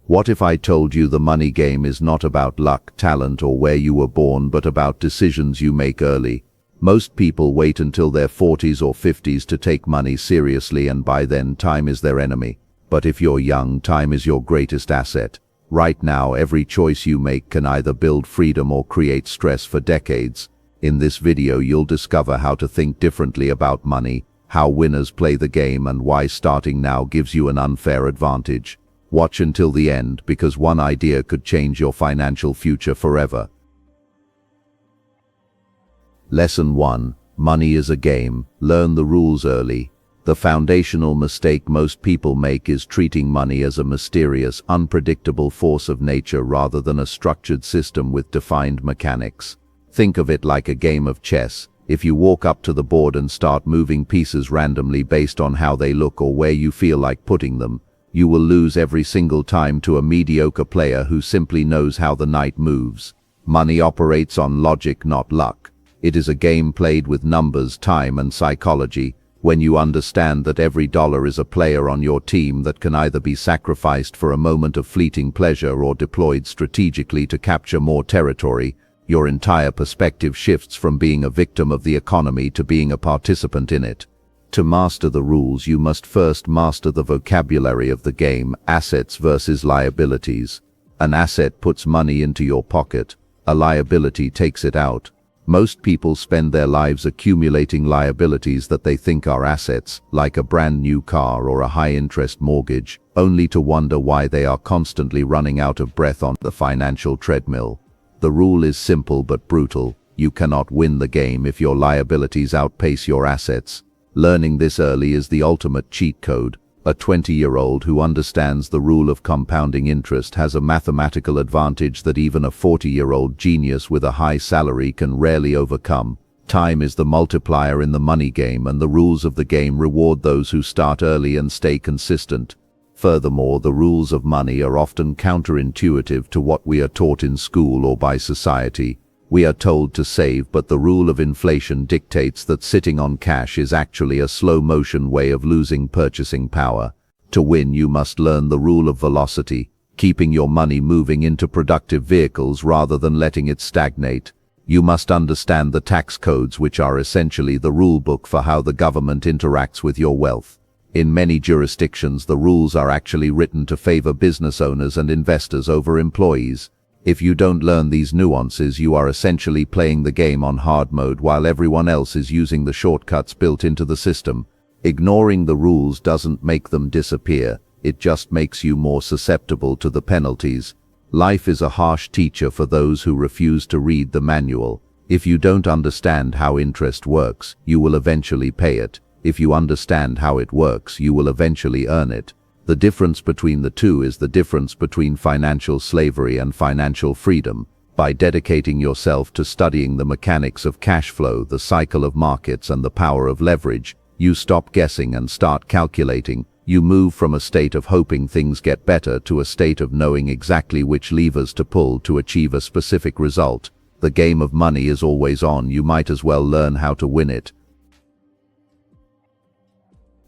What if I told you the money game is not about luck, talent, or where you were born, but about decisions you make early? Most people wait until their 40s or 50s to take money seriously, and by then time is their enemy. But if you're young, time is your greatest asset. Right now, every choice you make can either build freedom or create stress for decades. In this video, you'll discover how to think differently about money, how winners play the game, and why starting now gives you an unfair advantage. Watch until the end, because one idea could change your financial future forever. Lesson 1. Money is a game. Learn the rules early. The foundational mistake most people make is treating money as a mysterious, unpredictable force of nature rather than a structured system with defined mechanics. Think of it like a game of chess. If you walk up to the board and start moving pieces randomly based on how they look or where you feel like putting them, you will lose every single time to a mediocre player who simply knows how the knight moves. Money operates on logic, not luck. It is a game played with numbers, time, and psychology. When you understand that every dollar is a player on your team that can either be sacrificed for a moment of fleeting pleasure or deployed strategically to capture more territory, your entire perspective shifts from being a victim of the economy to being a participant in it. To master the rules, you must first master the vocabulary of the game: assets versus liabilities. An asset puts money into your pocket. A liability takes it out. Most people spend their lives accumulating liabilities that they think are assets, like a brand new car or a high-interest mortgage, only to wonder why they are constantly running out of breath on the financial treadmill. The rule is simple but brutal. You cannot win the game if your liabilities outpace your assets. Learning this early is the ultimate cheat code. A 20-year-old who understands the rule of compounding interest has a mathematical advantage that even a 40-year-old genius with a high salary can rarely overcome. Time is the multiplier in the money game, and the rules of the game reward those who start early and stay consistent. Furthermore, the rules of money are often counterintuitive to what we are taught in school or by society. We are told to save, but the rule of inflation dictates that sitting on cash is actually a slow-motion way of losing purchasing power. To win, you must learn the rule of velocity, keeping your money moving into productive vehicles rather than letting it stagnate. You must understand the tax codes, which are essentially the rule book for how the government interacts with your wealth. In many jurisdictions, the rules are actually written to favor business owners and investors over employees. If you don't learn these nuances, you are essentially playing the game on hard mode while everyone else is using the shortcuts built into the system. Ignoring the rules doesn't make them disappear, it just makes you more susceptible to the penalties. Life is a harsh teacher for those who refuse to read the manual. If you don't understand how interest works, you will eventually pay it. If you understand how it works, you will eventually earn it. The difference between the two is the difference between financial slavery and financial freedom. By dedicating yourself to studying the mechanics of cash flow, the cycle of markets, and the power of leverage, you stop guessing and start calculating. You move from a state of hoping things get better to a state of knowing exactly which levers to pull to achieve a specific result. The game of money is always on. You might as well learn how to win it.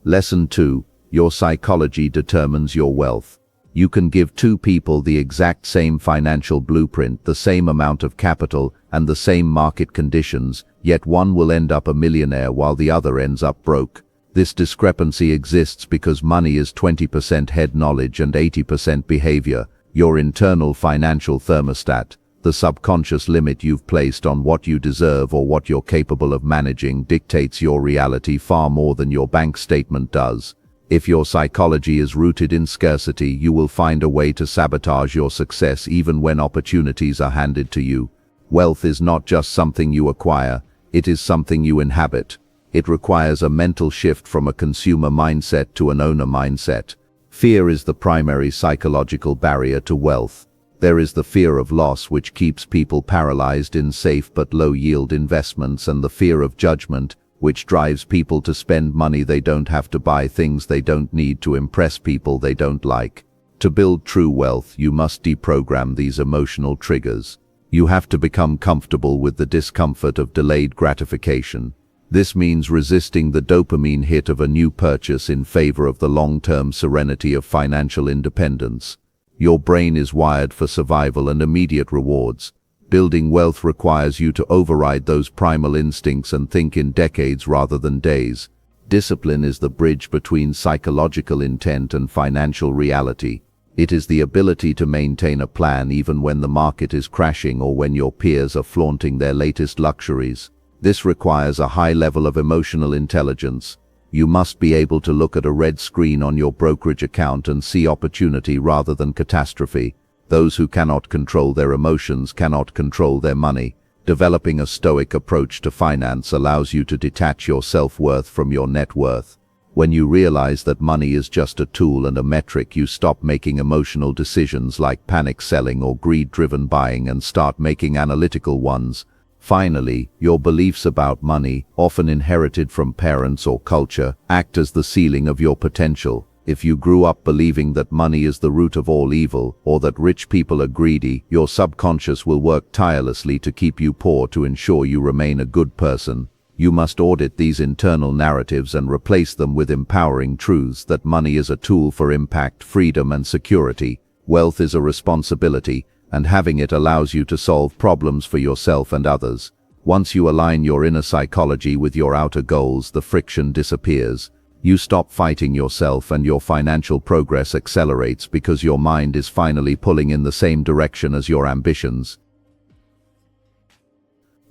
Lesson 2. Your psychology determines your wealth. You can give two people the exact same financial blueprint, the same amount of capital, and the same market conditions, yet one will end up a millionaire while the other ends up broke. This discrepancy exists because money is 20% head knowledge and 80% behavior. Your internal financial thermostat, the subconscious limit you've placed on what you deserve or what you're capable of managing, dictates your reality far more than your bank statement does. If your psychology is rooted in scarcity, you will find a way to sabotage your success even when opportunities are handed to you. Wealth is not just something you acquire, it is something you inhabit. It requires a mental shift from a consumer mindset to an owner mindset. Fear is the primary psychological barrier to wealth. There is the fear of loss, which keeps people paralyzed in safe but low-yield investments, and the fear of judgment, which drives people to spend money they don't have to buy things they don't need to impress people they don't like. To build true wealth, you must deprogram these emotional triggers. You have to become comfortable with the discomfort of delayed gratification. This means resisting the dopamine hit of a new purchase in favor of the long-term serenity of financial independence. Your brain is wired for survival and immediate rewards. Building wealth requires you to override those primal instincts and think in decades rather than days. Discipline is the bridge between psychological intent and financial reality. It is the ability to maintain a plan even when the market is crashing or when your peers are flaunting their latest luxuries. This requires a high level of emotional intelligence. You must be able to look at a red screen on your brokerage account and see opportunity rather than catastrophe. Those who cannot control their emotions cannot control their money. Developing a stoic approach to finance allows you to detach your self-worth from your net worth. When you realize that money is just a tool and a metric, you stop making emotional decisions like panic selling or greed-driven buying and start making analytical ones. Finally, your beliefs about money, often inherited from parents or culture, act as the ceiling of your potential. If you grew up believing that money is the root of all evil, or that rich people are greedy, your subconscious will work tirelessly to keep you poor to ensure you remain a good person. You must audit these internal narratives and replace them with empowering truths that money is a tool for impact, freedom, and security. Wealth is a responsibility, and having it allows you to solve problems for yourself and others. Once you align your inner psychology with your outer goals, the friction disappears. You stop fighting yourself and your financial progress accelerates because your mind is finally pulling in the same direction as your ambitions.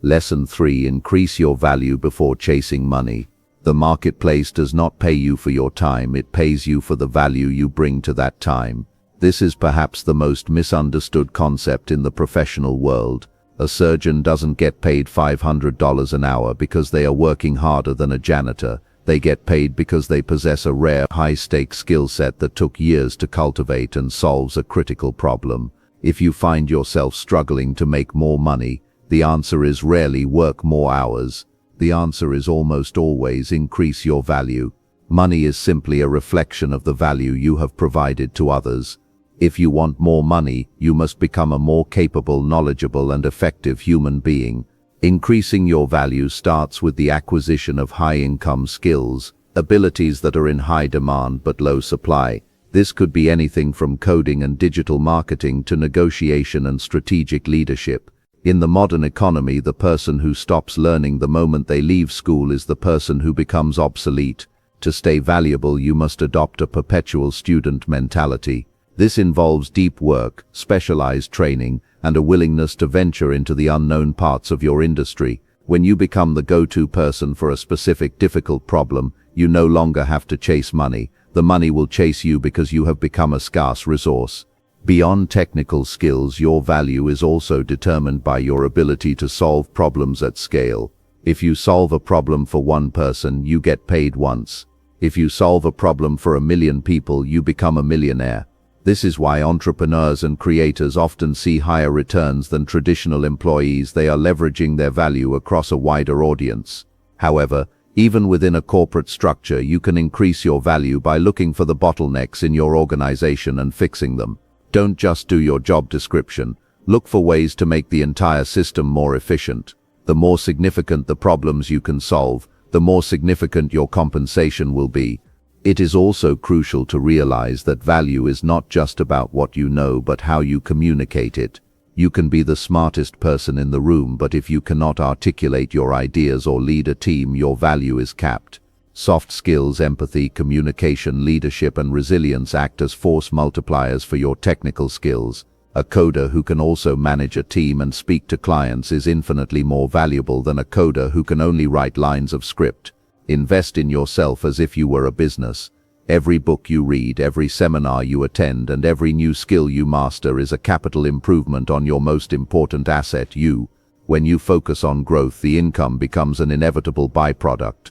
Lesson 3. Increase your value before chasing money. The marketplace does not pay you for your time, it pays you for the value you bring to that time. This is perhaps the most misunderstood concept in the professional world. A surgeon doesn't get paid $500 an hour because they are working harder than a janitor. They get paid because they possess a rare, high-stakes skill set that took years to cultivate and solves a critical problem. If you find yourself struggling to make more money, the answer is rarely work more hours. The answer is almost always increase your value. Money is simply a reflection of the value you have provided to others. If you want more money, you must become a more capable, knowledgeable, and effective human being. Increasing your value starts with the acquisition of high-income skills, abilities that are in high demand but low supply. This could be anything from coding and digital marketing to negotiation and strategic leadership. In the modern economy, the person who stops learning the moment they leave school is the person who becomes obsolete. To stay valuable, you must adopt a perpetual student mentality. This involves deep work, specialized training, and a willingness to venture into the unknown parts of your industry. When you become the go-to person for a specific difficult problem, you no longer have to chase money. The money will chase you because you have become a scarce resource. Beyond technical skills, your value is also determined by your ability to solve problems at scale. If you solve a problem for one person, you get paid once. If you solve a problem for 1 million people, you become a millionaire. This is why entrepreneurs and creators often see higher returns than traditional employees. They are leveraging their value across a wider audience. However, even within a corporate structure, you can increase your value by looking for the bottlenecks in your organization and fixing them. Don't just do your job description. Look for ways to make the entire system more efficient. The more significant the problems you can solve, the more significant your compensation will be. It is also crucial to realize that value is not just about what you know, but how you communicate it. You can be the smartest person in the room, but if you cannot articulate your ideas or lead a team, your value is capped. Soft skills, empathy, communication, leadership, and resilience act as force multipliers for your technical skills. A coder who can also manage a team and speak to clients is infinitely more valuable than a coder who can only write lines of script. Invest in yourself as if you were a business. Every book you read, every seminar you attend, and every new skill you master is a capital improvement on your most important asset, you. When you focus on growth, the income becomes an inevitable byproduct.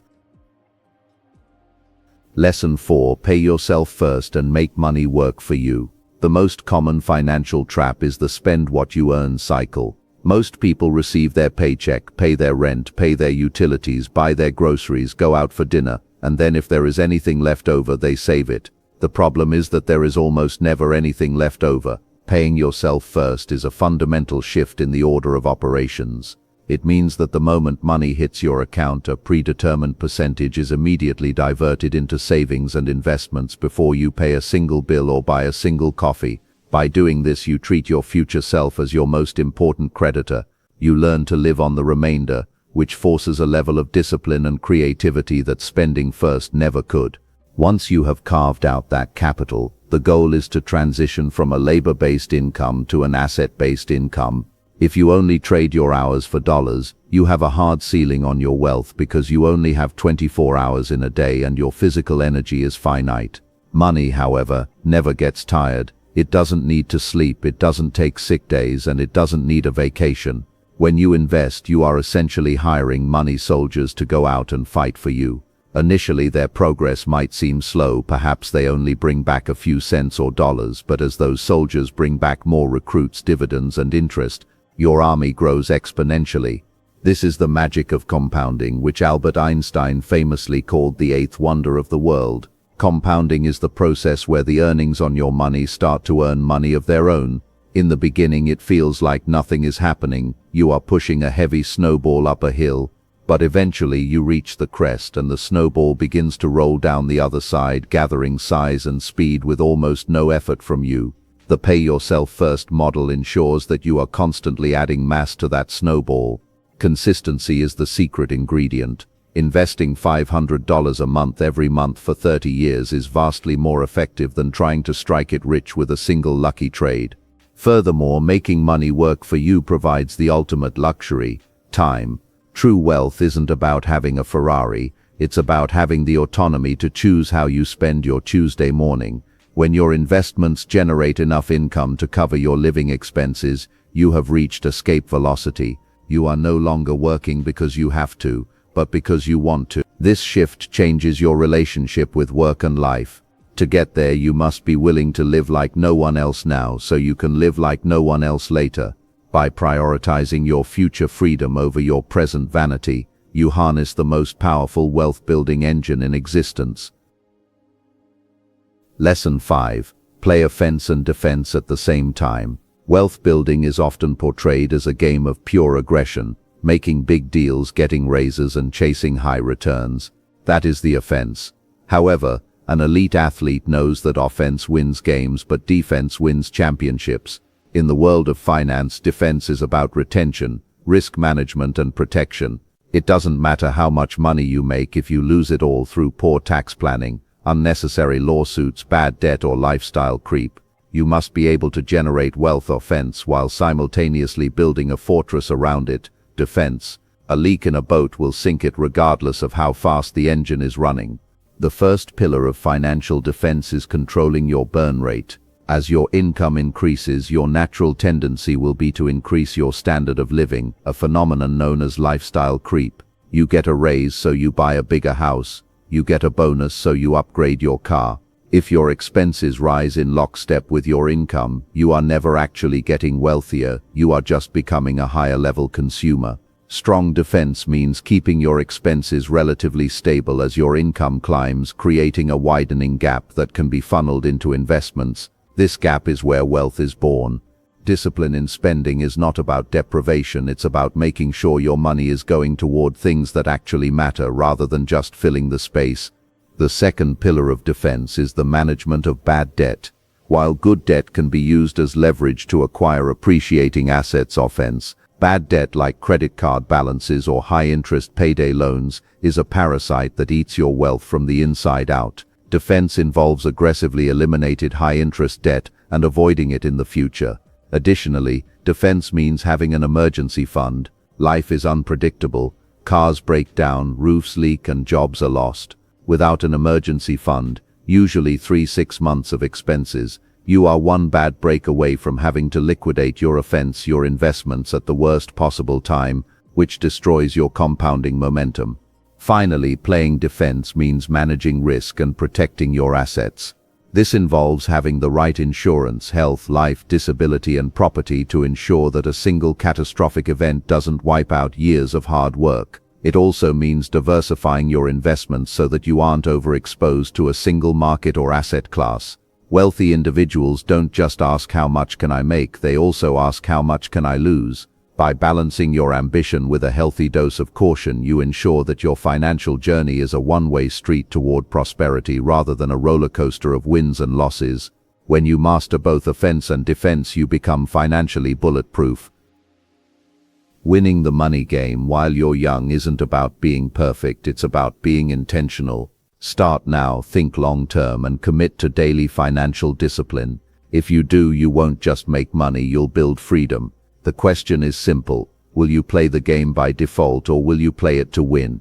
Lesson 4. Pay yourself first and make money work for you. The most common financial trap is the spend what you earn cycle. Most people receive their paycheck, pay their rent, pay their utilities, buy their groceries, go out for dinner, and then if there is anything left over, they save it. The problem is that there is almost never anything left over. Paying yourself first is a fundamental shift in the order of operations. It means that the moment money hits your account, a predetermined percentage is immediately diverted into savings and investments before you pay a single bill or buy a single coffee. By doing this, you treat your future self as your most important creditor. You learn to live on the remainder, which forces a level of discipline and creativity that spending first never could. Once you have carved out that capital, the goal is to transition from a labor-based income to an asset-based income. If you only trade your hours for dollars, you have a hard ceiling on your wealth because you only have 24 hours in a day and your physical energy is finite. Money, however, never gets tired. It doesn't need to sleep, it doesn't take sick days, and it doesn't need a vacation. When you invest, you are essentially hiring money soldiers to go out and fight for you. Initially, their progress might seem slow, perhaps they only bring back a few cents or dollars, but as those soldiers bring back more recruits, dividends, and interest, your army grows exponentially. This is the magic of compounding, which Albert Einstein famously called the eighth wonder of the world. Compounding is the process where the earnings on your money start to earn money of their own. In the beginning, it feels like nothing is happening. You are pushing a heavy snowball up a hill, but eventually you reach the crest and the snowball begins to roll down the other side, gathering size and speed with almost no effort from you. The pay yourself first model ensures that you are constantly adding mass to that snowball. Consistency is the secret ingredient. Investing $500 a month every month for 30 years is vastly more effective than trying to strike it rich with a single lucky trade. Furthermore, making money work for you provides the ultimate luxury: time. True wealth isn't about having a Ferrari, it's about having the autonomy to choose how you spend your Tuesday morning. When your investments generate enough income to cover your living expenses, you have reached escape velocity. You are no longer working because you have to, but because you want to. This shift changes your relationship with work and life. To get there, you must be willing to live like no one else now so you can live like no one else later. By prioritizing your future freedom over your present vanity, you harness the most powerful wealth-building engine in existence. Lesson 5. Play offense and defense at the same time. Wealth building is often portrayed as a game of pure aggression, making big deals, getting raises, and chasing high returns. That is the offense. However, an elite athlete knows that offense wins games, but defense wins championships. In the world of finance, defense is about retention, risk management, and protection. It doesn't matter how much money you make if you lose it all through poor tax planning, unnecessary lawsuits, bad debt, or lifestyle creep. You must be able to generate wealth offense while simultaneously building a fortress around it, defense. A leak in a boat will sink it regardless of how fast the engine is running. The first pillar of financial defense is controlling your burn rate. As your income increases, your natural tendency will be to increase your standard of living, a phenomenon known as lifestyle creep. You get a raise, so you buy a bigger house. You get a bonus, so you upgrade your car. If your expenses rise in lockstep with your income, you are never actually getting wealthier, you are just becoming a higher-level consumer. Strong defense means keeping your expenses relatively stable as your income climbs, creating a widening gap that can be funneled into investments. This gap is where wealth is born. Discipline in spending is not about deprivation, it's about making sure your money is going toward things that actually matter rather than just filling the space. The second pillar of defense is the management of bad debt. While good debt can be used as leverage to acquire appreciating assets, offense, bad debt like credit card balances or high-interest payday loans is a parasite that eats your wealth from the inside out. Defense involves aggressively eliminating high-interest debt and avoiding it in the future. Additionally, defense means having an emergency fund. Life is unpredictable. Cars break down, roofs leak, and jobs are lost. Without an emergency fund, usually 3-6 months of expenses, you are one bad break away from having to liquidate your investments at the worst possible time, which destroys your compounding momentum. Finally, playing defense means managing risk and protecting your assets. This involves having the right insurance, health, life, disability, and property to ensure that a single catastrophic event doesn't wipe out years of hard work. It also means diversifying your investments so that you aren't overexposed to a single market or asset class. Wealthy individuals don't just ask how much can I make, they also ask how much can I lose. By balancing your ambition with a healthy dose of caution, you ensure that your financial journey is a one-way street toward prosperity rather than a roller coaster of wins and losses. When you master both offense and defense, you become financially bulletproof. Winning the money game while you're young isn't about being perfect, it's about being intentional. Start now, think long-term, and commit to daily financial discipline. If you do, you won't just make money, you'll build freedom. The question is simple: will you play the game by default, or will you play it to win?